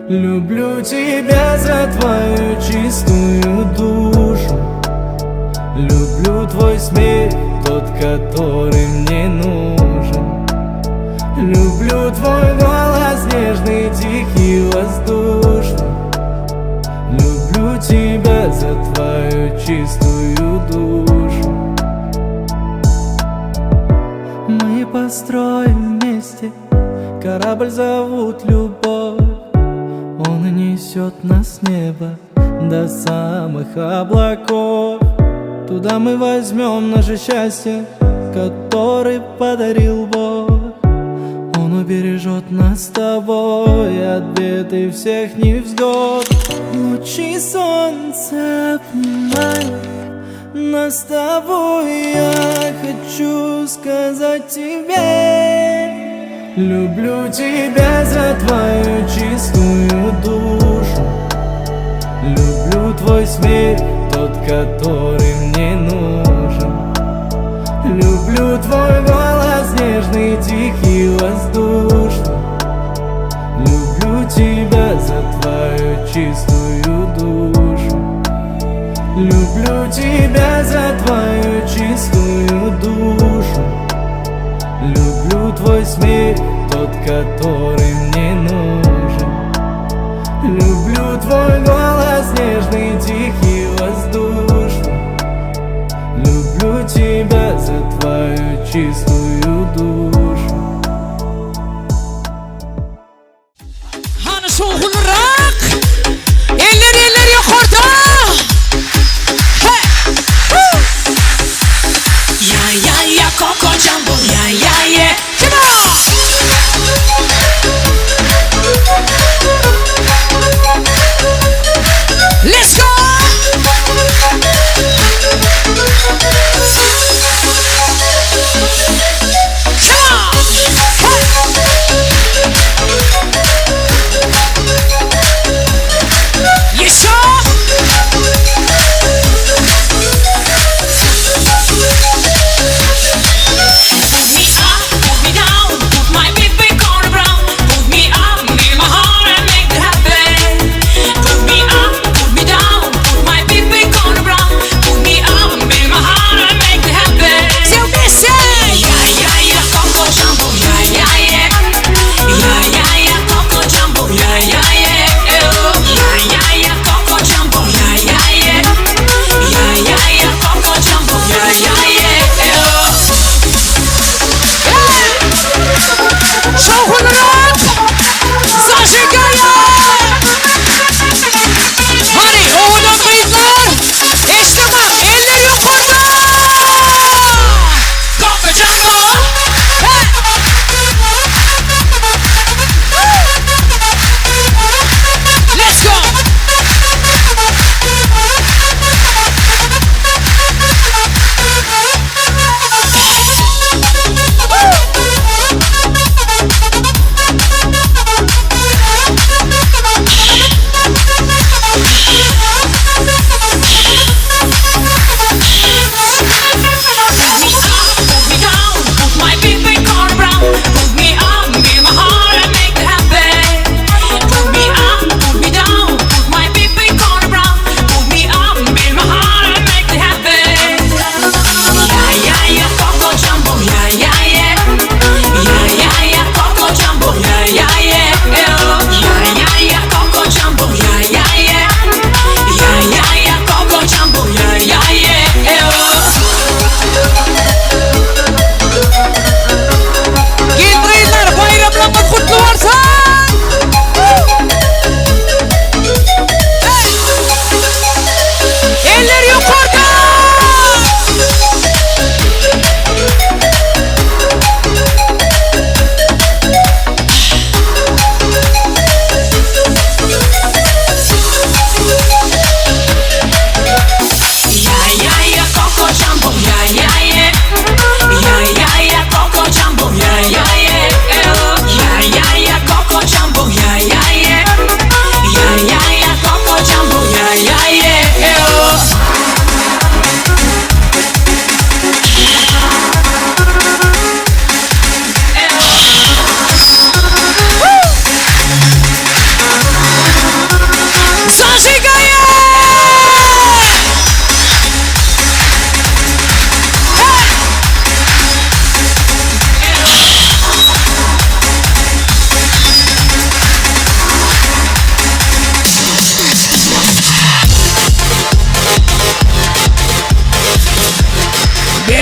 Люблю тебя за твою чистую душу. Люблю твой смех, тот, который мне нужен. Люблю твой голос нежный, тихий, воздушный. Люблю тебя за твою чистую душу. Мы построим вместе корабль, зовут любовь. Он несет нас с неба до самых облаков. Туда мы возьмем наше счастье, которое подарил Бог. Он убережет нас с тобой от бед и всех невзгод. Лучи солнца обнимают нас с тобой. Я хочу сказать тебе: люблю тебя за твою чистую душу. Люблю твой смех, тот, который мне нужен. Люблю твой голос нежный, тихий, воздушный. Люблю тебя за твою чистую душу. Люблю тебя за твою чистую душу. Люблю твой смех, тот, который мне нужен. Люблю твой голос нежный, тихий, воздушный. Люблю тебя за твою чистую душу. Hani soğukun rak eller yukarıda. Ya Coco Jumbo, ya come on. Let's go.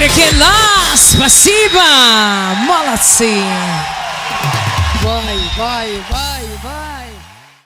Перекинла! Спасибо! Молодцы! Вай, вай, вай, вай!